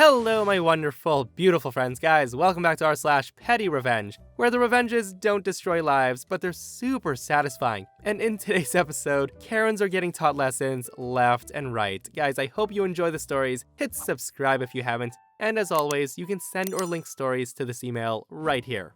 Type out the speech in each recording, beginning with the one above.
Hello, my wonderful, beautiful friends, guys. Welcome back to r/PettyRevenge, where the revenges don't destroy lives, but they're super satisfying. And in today's episode, Karens are getting taught lessons left and right. Guys, I hope you enjoy the stories. Hit subscribe if you haven't. And as always, you can send or link stories to this email right here.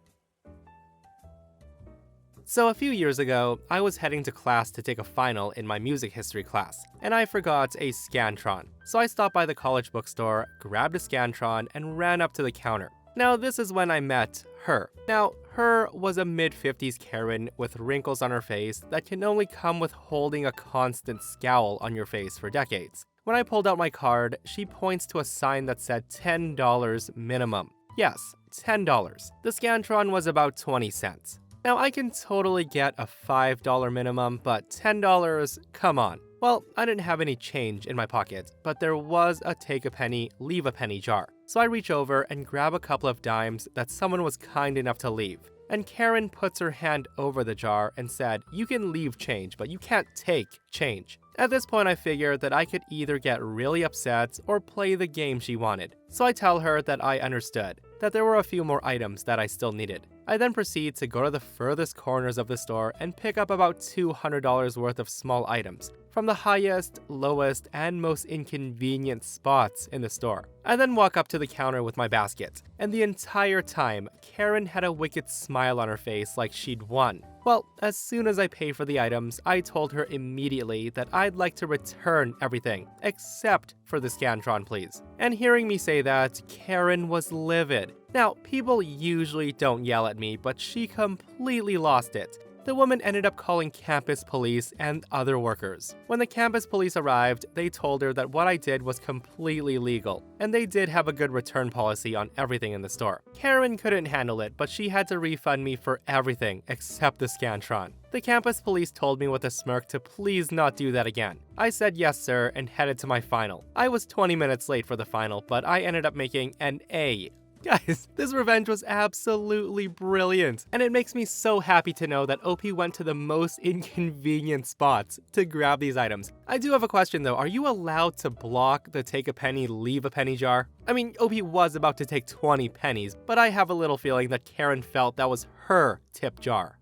So a few years ago, I was heading to class to take a final in my music history class, and I forgot a Scantron. So I stopped by the college bookstore, grabbed a Scantron, and ran up to the counter. Now this is when I met her. Now, her was a mid-50s Karen with wrinkles on her face that can only come with holding a constant scowl on your face for decades. When I pulled out my card, she points to a sign that said $10 minimum. Yes, $10. The Scantron was about 20 cents. Now, I can totally get a $5 minimum, but $10? Come on. Well, I didn't have any change in my pocket, but there was a take a penny, leave a penny jar. So I reach over and grab a couple of dimes that someone was kind enough to leave. And Karen puts her hand over the jar and said, "You can leave change, but you can't take change." At this point, I figured that I could either get really upset or play the game she wanted. So I tell her that I understood, that there were a few more items that I still needed. I then proceed to go to the furthest corners of the store and pick up about $200 worth of small items from the highest, lowest, and most inconvenient spots in the store. I then walk up to the counter with my basket, and the entire time, Karen had a wicked smile on her face like she'd won. Well, as soon as I pay for the items, I told her immediately that I'd like to return everything, except for the Scantron, please. And hearing me say that, Karen was livid. Now, people usually don't yell at me, but she completely lost it. The woman ended up calling campus police and other workers. When the campus police arrived, they told her that what I did was completely legal, and they did have a good return policy on everything in the store. Karen couldn't handle it, but she had to refund me for everything except the Scantron. The campus police told me with a smirk to please not do that again. I said yes sir and headed to my final. I was 20 minutes late for the final, but I ended up making an A. Guys, this revenge was absolutely brilliant, and it makes me so happy to know that OP went to the most inconvenient spots to grab these items. I do have a question though, are you allowed to block the take a penny, leave a penny jar? I mean, OP was about to take 20 pennies, but I have a little feeling that Karen felt that was her tip jar.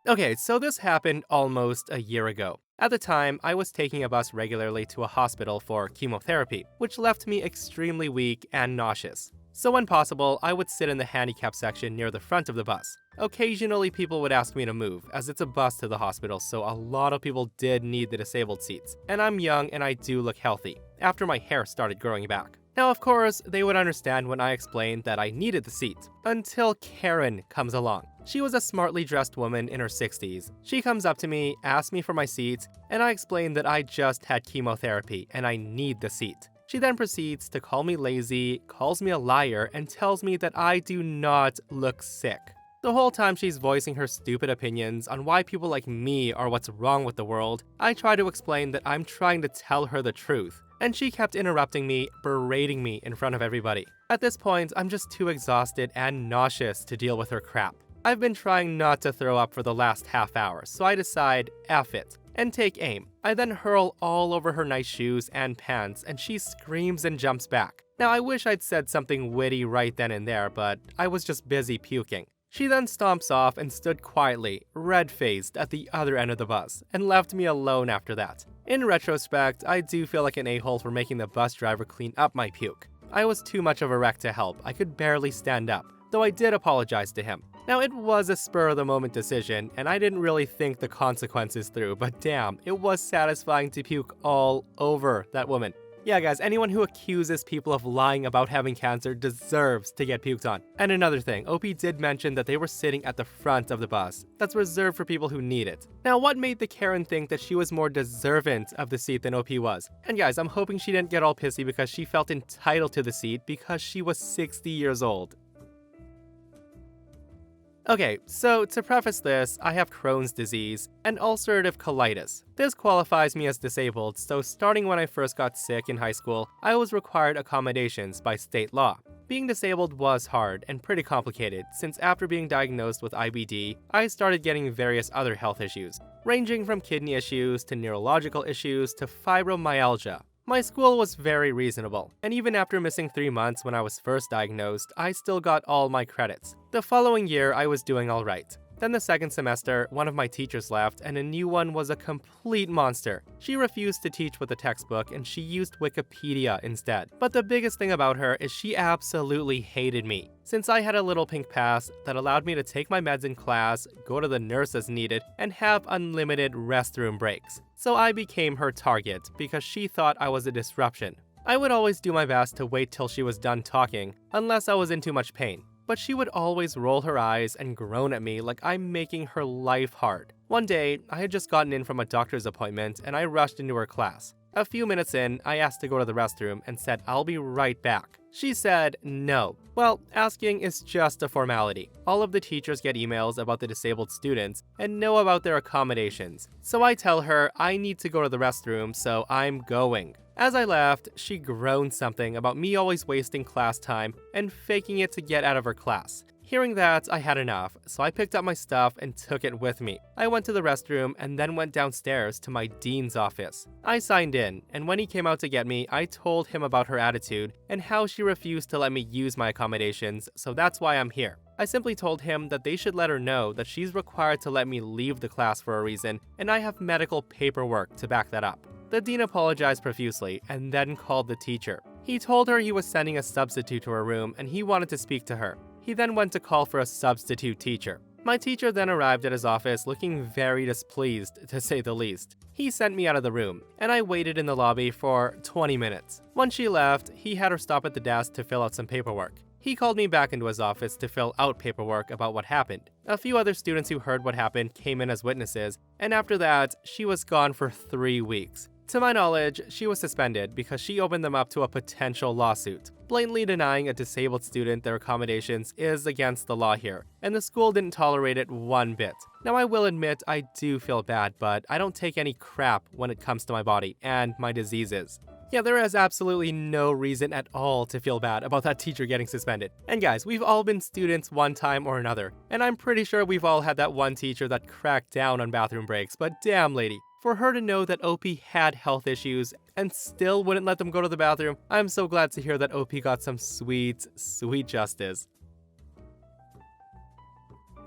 Okay, so this happened almost a year ago. At the time, I was taking a bus regularly to a hospital for chemotherapy, which left me extremely weak and nauseous. So when possible, I would sit in the handicap section near the front of the bus. Occasionally, people would ask me to move, as it's a bus to the hospital, so a lot of people did need the disabled seats. And I'm young and I do look healthy, after my hair started growing back. Now, of course, they would understand when I explained that I needed the seat, until Karen comes along. She was a smartly dressed woman in her 60s. She comes up to me, asks me for my seat, and I explain that I just had chemotherapy and I need the seat. She then proceeds to call me lazy, calls me a liar, and tells me that I do not look sick. The whole time she's voicing her stupid opinions on why people like me are what's wrong with the world, I try to explain that I'm trying to tell her the truth. And she kept interrupting me, berating me in front of everybody. At this point, I'm just too exhausted and nauseous to deal with her crap. I've been trying not to throw up for the last half hour, so I decide, F it, and take aim. I then hurl all over her nice shoes and pants, and she screams and jumps back. Now, I wish I'd said something witty right then and there, but I was just busy puking. She then stomps off and stood quietly, red-faced, at the other end of the bus, and left me alone after that. In retrospect, I do feel like an a-hole for making the bus driver clean up my puke. I was too much of a wreck to help, I could barely stand up, though I did apologize to him. Now, it was a spur-of-the-moment decision, and I didn't really think the consequences through, but damn, it was satisfying to puke all over that woman. Yeah guys, anyone who accuses people of lying about having cancer deserves to get puked on. And another thing, OP did mention that they were sitting at the front of the bus. That's reserved for people who need it. Now, what made the Karen think that she was more deserving of the seat than OP was? And guys, I'm hoping she didn't get all pissy because she felt entitled to the seat because she was 60 years old. Okay, so to preface this, I have Crohn's disease and ulcerative colitis. This qualifies me as disabled, so starting when I first got sick in high school, I was required accommodations by state law. Being disabled was hard and pretty complicated, since after being diagnosed with IBD, I started getting various other health issues, ranging from kidney issues to neurological issues to fibromyalgia. My school was very reasonable, and even after missing 3 months when I was first diagnosed, I still got all my credits. The following year, I was doing alright. Then the second semester, one of my teachers left and a new one was a complete monster. She refused to teach with a textbook and she used Wikipedia instead. But the biggest thing about her is she absolutely hated me. Since I had a little pink pass that allowed me to take my meds in class, go to the nurse as needed, and have unlimited restroom breaks. So I became her target because she thought I was a disruption. I would always do my best to wait till she was done talking, unless I was in too much pain. But she would always roll her eyes and groan at me like I'm making her life hard. One day, I had just gotten in from a doctor's appointment and I rushed into her class. A few minutes in, I asked to go to the restroom and said I'll be right back. She said no. Well, asking is just a formality. All of the teachers get emails about the disabled students and know about their accommodations. So I tell her I need to go to the restroom, so I'm going. As I left, she groaned something about me always wasting class time and faking it to get out of her class. Hearing that, I had enough, so I picked up my stuff and took it with me. I went to the restroom and then went downstairs to my dean's office. I signed in, and when he came out to get me, I told him about her attitude and how she refused to let me use my accommodations, so that's why I'm here. I simply told him that they should let her know that she's required to let me leave the class for a reason, and I have medical paperwork to back that up. The dean apologized profusely and then called the teacher. He told her he was sending a substitute to her room and he wanted to speak to her. He then went to call for a substitute teacher. My teacher then arrived at his office looking very displeased, to say the least. He sent me out of the room, and I waited in the lobby for 20 minutes. When she left, he had her stop at the desk to fill out some paperwork. He called me back into his office to fill out paperwork about what happened. A few other students who heard what happened came in as witnesses, and after that, she was gone for 3 weeks. To my knowledge, she was suspended because she opened them up to a potential lawsuit. Blatantly denying a disabled student their accommodations is against the law here, and the school didn't tolerate it one bit. Now I will admit I do feel bad, but I don't take any crap when it comes to my body and my diseases. Yeah, there is absolutely no reason at all to feel bad about that teacher getting suspended. And guys, we've all been students one time or another, and I'm pretty sure we've all had that one teacher that cracked down on bathroom breaks, but damn lady. For her to know that OP had health issues and still wouldn't let them go to the bathroom, I'm so glad to hear that OP got some sweet, sweet justice.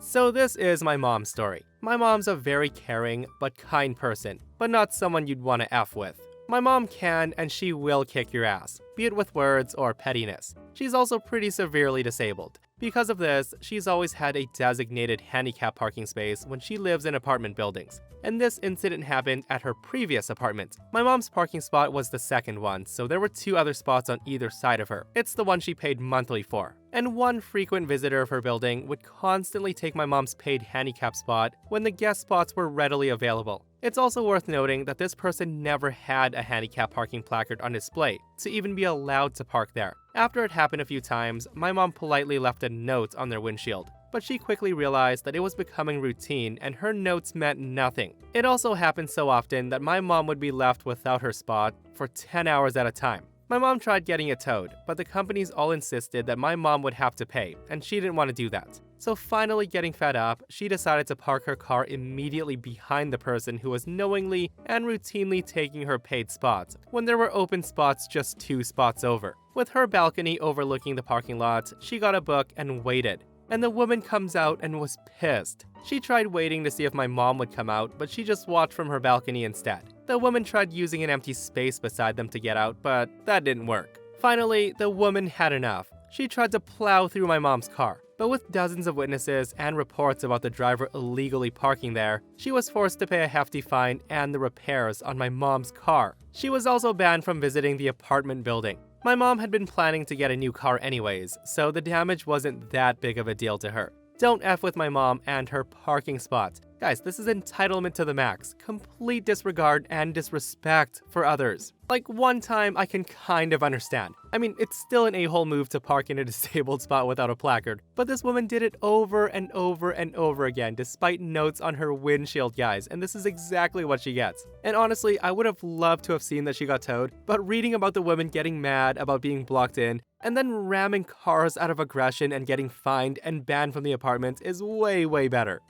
So this is my mom's story. My mom's a very caring but kind person, but not someone you'd want to F with. My mom can and she will kick your ass, be it with words or pettiness. She's also pretty severely disabled. Because of this, she's always had a designated handicap parking space when she lives in apartment buildings. And this incident happened at her previous apartment. My mom's parking spot was the second one, so there were 2 other spots on either side of her. It's the one she paid monthly for. And one frequent visitor of her building would constantly take my mom's paid handicap spot when the guest spots were readily available. It's also worth noting that this person never had a handicap parking placard on display to even be allowed to park there. After it happened a few times, my mom politely left a note on their windshield, but she quickly realized that it was becoming routine and her notes meant nothing. It also happened so often that my mom would be left without her spot for 10 hours at a time. My mom tried getting it towed, but the companies all insisted that my mom would have to pay, and she didn't want to do that. So finally getting fed up, she decided to park her car immediately behind the person who was knowingly and routinely taking her paid spots, when there were open spots just 2 spots over. With her balcony overlooking the parking lot, she got a book and waited. And the woman comes out and was pissed. She tried waiting to see if my mom would come out, but she just watched from her balcony instead. The woman tried using an empty space beside them to get out, but that didn't work. Finally, the woman had enough. She tried to plow through my mom's car, but with dozens of witnesses and reports about the driver illegally parking there, she was forced to pay a hefty fine and the repairs on my mom's car. She was also banned from visiting the apartment building. My mom had been planning to get a new car anyways, so the damage wasn't that big of a deal to her. Don't F with my mom and her parking spot. Guys, this is entitlement to the max. Complete disregard and disrespect for others. Like, one time I can kind of understand. I mean, it's still an a-hole move to park in a disabled spot without a placard, but this woman did it over and over and over again despite notes on her windshield, guys, and this is exactly what she gets. And honestly, I would have loved to have seen that she got towed, but reading about the woman getting mad about being blocked in and then ramming cars out of aggression and getting fined and banned from the apartment is way, way better.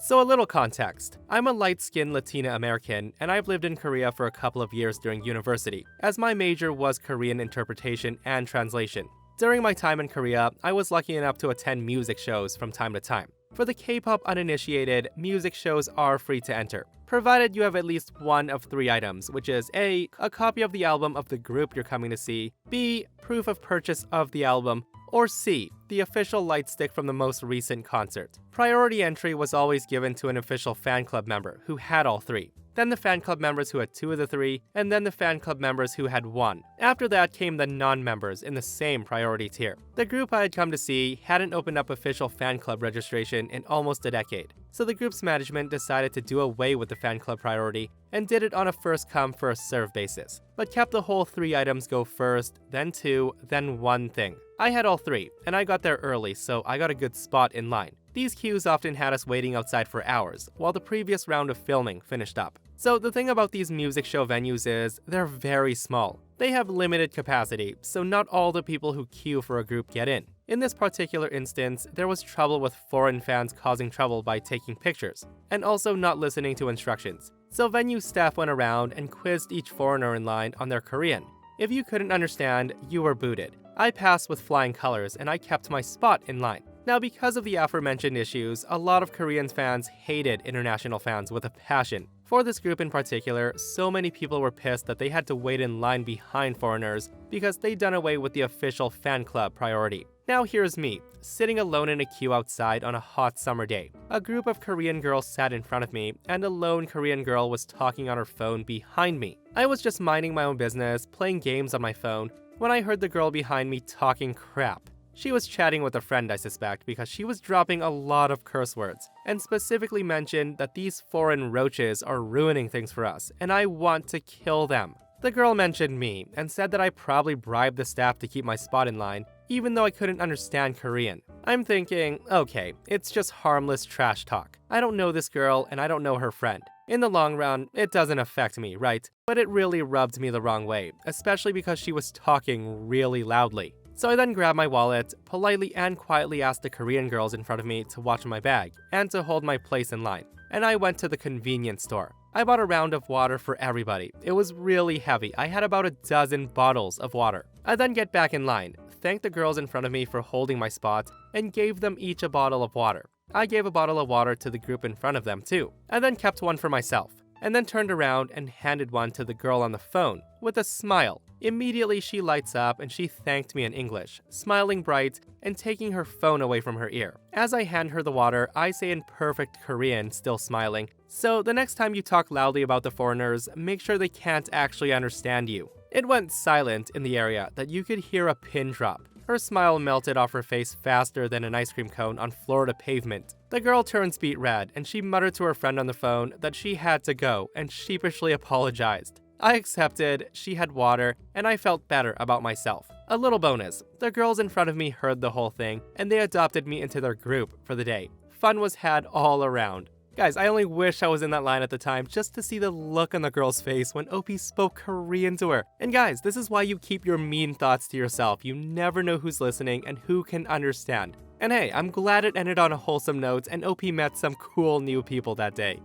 So a little context. I'm a light-skinned Latina American, and I've lived in Korea for a couple of years during university, as my major was Korean interpretation and translation. During my time in Korea, I was lucky enough to attend music shows from time to time. For the K-pop uninitiated, music shows are free to enter, provided you have at least one of three items, which is A, a copy of the album of the group you're coming to see, B, proof of purchase of the album, or C, the official light stick from the most recent concert. Priority entry was always given to an official fan club member who had all three, then the fan club members who had two of the three, and then the fan club members who had one. After that came the non-members in the same priority tier. The group I had come to see hadn't opened up official fan club registration in almost a decade, so the group's management decided to do away with the fan club priority and did it on a first-come, first-served basis, but kept the whole three items go first, then two, then one thing. I had all three, and I got there early, so I got a good spot in line. These queues often had us waiting outside for hours, while the previous round of filming finished up. So the thing about these music show venues is, they're very small. They have limited capacity, so not all the people who queue for a group get in. In this particular instance, there was trouble with foreign fans causing trouble by taking pictures, and also not listening to instructions. So venue staff went around and quizzed each foreigner in line on their Korean. If you couldn't understand, you were booted. I passed with flying colors, and I kept my spot in line. Now, because of the aforementioned issues, a lot of Korean fans hated international fans with a passion. For this group in particular, so many people were pissed that they had to wait in line behind foreigners because they'd done away with the official fan club priority. Now here's me, sitting alone in a queue outside on a hot summer day. A group of Korean girls sat in front of me, and a lone Korean girl was talking on her phone behind me. I was just minding my own business, playing games on my phone, when I heard the girl behind me talking crap. She was chatting with a friend, I suspect, because she was dropping a lot of curse words, and specifically mentioned that these foreign roaches are ruining things for us, and I want to kill them. The girl mentioned me, and said that I probably bribed the staff to keep my spot in line, even though I couldn't understand Korean. I'm thinking, okay, it's just harmless trash talk. I don't know this girl, and I don't know her friend. In the long run, it doesn't affect me, right? But it really rubbed me the wrong way, especially because she was talking really loudly. So I then grabbed my wallet, politely and quietly asked the Korean girls in front of me to watch my bag, and to hold my place in line. And I went to the convenience store. I bought a round of water for everybody. It was really heavy. I had about a dozen bottles of water. I then get back in line, thanked the girls in front of me for holding my spot, and gave them each a bottle of water. I gave a bottle of water to the group in front of them too. I then kept one for myself, and then turned around and handed one to the girl on the phone, with a smile. Immediately she lights up and she thanked me in English, smiling bright and taking her phone away from her ear. As I hand her the water, I say in perfect Korean, still smiling, "So the next time you talk loudly about the foreigners, make sure they can't actually understand you." It went silent in the area that you could hear a pin drop. Her smile melted off her face faster than an ice cream cone on Florida pavement. The girl turns beet red and she muttered to her friend on the phone that she had to go and sheepishly apologized. I accepted, she had water, and I felt better about myself. A little bonus, the girls in front of me heard the whole thing, and they adopted me into their group for the day. Fun was had all around. Guys, I only wish I was in that line at the time just to see the look on the girl's face when OP spoke Korean to her. And guys, this is why you keep your mean thoughts to yourself. You never know who's listening and who can understand. And hey, I'm glad it ended on a wholesome note and OP met some cool new people that day.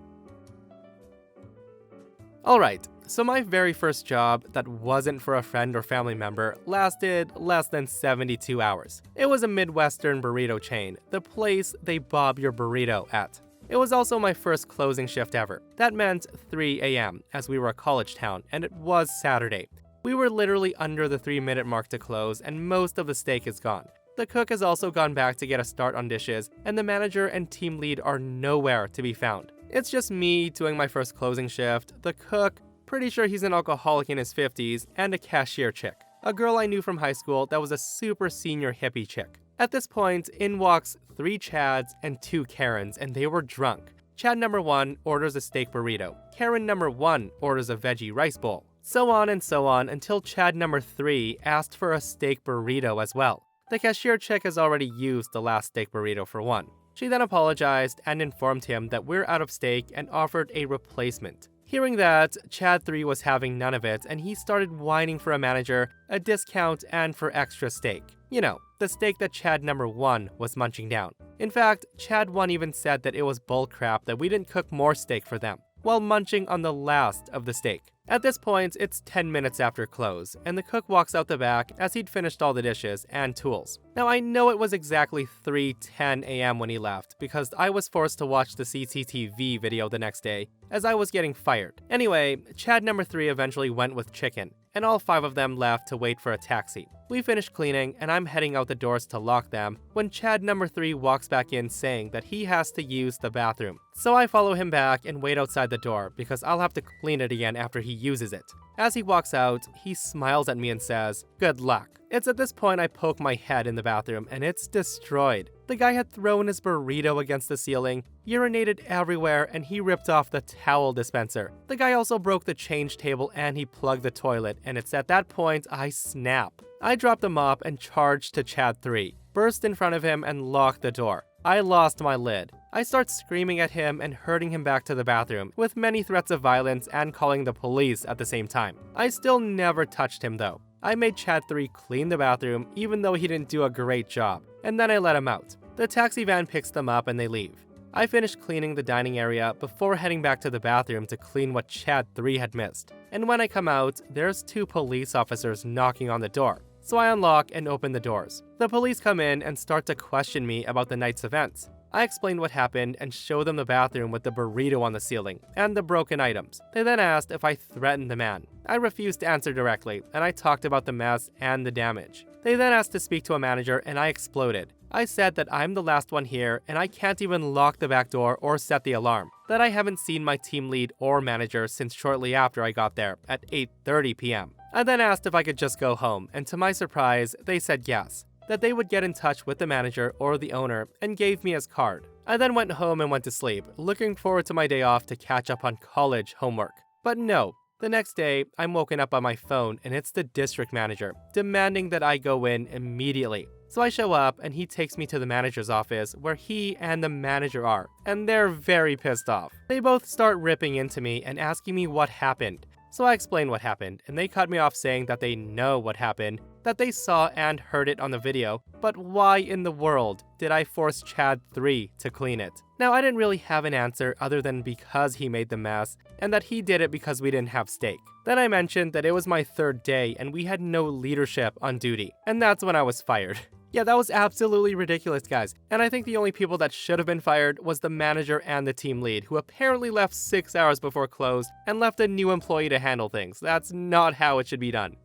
Alright, so my very first job that wasn't for a friend or family member lasted less than 72 hours. It was a Midwestern burrito chain, the place they bob your burrito at. It was also my first closing shift ever. That meant 3 a.m. as we were a college town, and it was Saturday. We were literally under the 3-minute mark to close, and most of the steak is gone. The cook has also gone back to get a start on dishes, and the manager and team lead are nowhere to be found. It's just me doing my first closing shift, the cook, pretty sure he's an alcoholic in his 50s, and a cashier chick. A girl I knew from high school that was a super senior hippie chick. At this point, in walks 3 Chads and 2 Karens, and they were drunk. Chad number 1 orders a steak burrito. Karen number 1 orders a veggie rice bowl. So on until Chad number 3 asked for a steak burrito as well. The cashier chick has already used the last steak burrito for one. She then apologized and informed him that we're out of steak and offered a replacement. Hearing that, Chad 3 was having none of it, and he started whining for a manager, a discount, and for extra steak. You know, the steak that Chad number 1 was munching down. In fact, Chad 1 even said that it was bullcrap that we didn't cook more steak for them, while munching on the last of the steak. At this point, it's 10 minutes after close, and the cook walks out the back as he'd finished all the dishes and tools. Now, I know it was exactly 3:10 a.m. when he left, because I was forced to watch the CCTV video the next day, as I was getting fired. Anyway, Chad number 3 eventually went with chicken, and all 5 of them left to wait for a taxi. We finished cleaning, and I'm heading out the doors to lock them, when Chad number 3 walks back in saying that he has to use the bathroom. So I follow him back and wait outside the door, because I'll have to clean it again after he uses it. As he walks out, he smiles at me and says, "Good luck." It's at this point I poke my head in the bathroom, and it's destroyed. The guy had thrown his burrito against the ceiling, urinated everywhere, and he ripped off the towel dispenser. The guy also broke the change table and he plugged the toilet, and it's at that point I snap. I drop the mop and charge to Chad 3, burst in front of him and lock the door. I lost my lid. I start screaming at him and herding him back to the bathroom, with many threats of violence and calling the police at the same time. I still never touched him though. I made Chad 3 clean the bathroom even though he didn't do a great job, and then I let him out. The taxi van picks them up and they leave. I finish cleaning the dining area before heading back to the bathroom to clean what Chad 3 had missed. And when I come out, there's 2 police officers knocking on the door. So I unlock and open the doors. The police come in and start to question me about the night's events. I explain what happened and show them the bathroom with the burrito on the ceiling and the broken items. They then asked if I threatened the man. I refused to answer directly, and I talked about the mess and the damage. They then asked to speak to a manager, and I exploded. I said that I'm the last one here and I can't even lock the back door or set the alarm, that I haven't seen my team lead or manager since shortly after I got there at 8:30 p.m. I then asked if I could just go home, and to my surprise, they said yes, that they would get in touch with the manager or the owner and gave me his card. I then went home and went to sleep, looking forward to my day off to catch up on college homework. But no. The next day, I'm woken up on my phone and it's the district manager, demanding that I go in immediately. So I show up and he takes me to the manager's office where he and the manager are, and they're very pissed off. They both start ripping into me and asking me what happened. So I explain what happened, and they cut me off saying that they know what happened, that they saw and heard it on the video, but why in the world did I force Chad 3 to clean it? Now, I didn't really have an answer other than because he made the mess, and that he did it because we didn't have steak. Then I mentioned that it was my 3rd day and we had no leadership on duty, and that's when I was fired. Yeah, that was absolutely ridiculous, guys. And I think the only people that should have been fired was the manager and the team lead, who apparently left 6 hours before close and left a new employee to handle things. That's not how it should be done.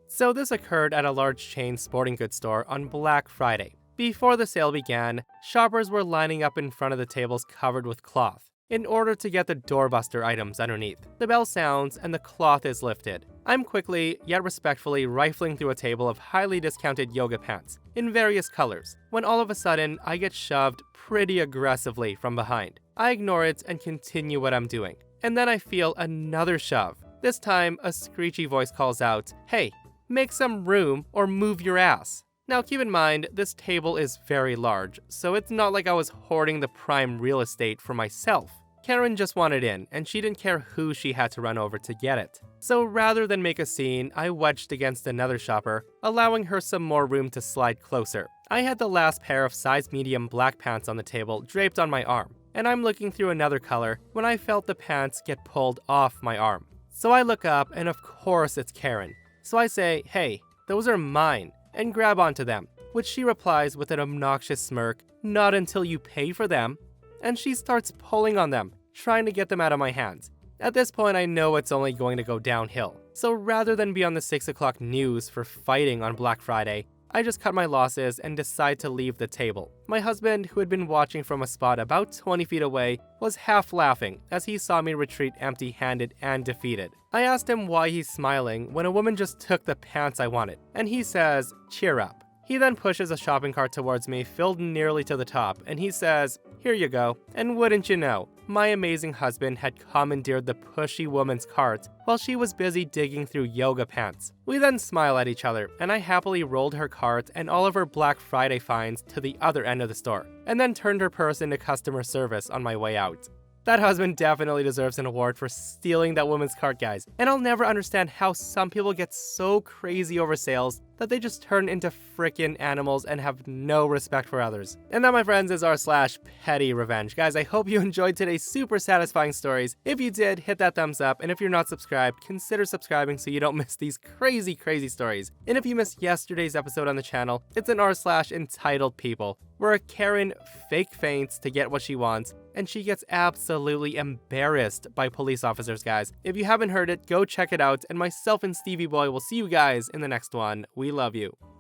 So this occurred at a large chain sporting goods store on Black Friday. Before the sale began, shoppers were lining up in front of the tables covered with cloth in order to get the doorbuster items underneath. The bell sounds and the cloth is lifted. I'm quickly, yet respectfully, rifling through a table of highly discounted yoga pants in various colors, when all of a sudden I get shoved pretty aggressively from behind. I ignore it and continue what I'm doing, and then I feel another shove. This time, a screechy voice calls out, "Hey, make some room or move your ass." Now keep in mind, this table is very large, so it's not like I was hoarding the prime real estate for myself. Karen just wanted in, and she didn't care who she had to run over to get it. So rather than make a scene, I wedged against another shopper, allowing her some more room to slide closer. I had the last pair of size medium black pants on the table draped on my arm, and I'm looking through another color when I felt the pants get pulled off my arm. So I look up, and of course it's Karen. So I say, "Hey, those are mine," and grab onto them, which she replies with an obnoxious smirk, "Not until you pay for them." And she starts pulling on them, trying to get them out of my hands. At this point, I know it's only going to go downhill. So rather than be on the 6 o'clock news for fighting on Black Friday, I just cut my losses and decide to leave the table. My husband, who had been watching from a spot about 20 feet away, was half laughing as he saw me retreat empty-handed and defeated. I asked him why he's smiling when a woman just took the pants I wanted, and he says, "Cheer up." He then pushes a shopping cart towards me filled nearly to the top, and he says, "Here you go." And wouldn't you know, my amazing husband had commandeered the pushy woman's cart while she was busy digging through yoga pants. We then smile at each other, and I happily rolled her cart and all of her Black Friday finds to the other end of the store, and then turned her purse into customer service on my way out. That husband definitely deserves an award for stealing that woman's cart, guys. And I'll never understand how some people get so crazy over sales that they just turn into frickin' animals and have no respect for others. And that, my friends, is r/PettyRevenge. Guys, I hope you enjoyed today's super satisfying stories. If you did, hit that thumbs up, and if you're not subscribed, consider subscribing so you don't miss these crazy, crazy stories. And if you missed yesterday's episode on the channel, it's an r/entitled people, where a Karen fake faints to get what she wants, and she gets absolutely embarrassed by police officers, guys. If you haven't heard it, go check it out, and myself and Stevie Boy will see you guys in the next one. We love you.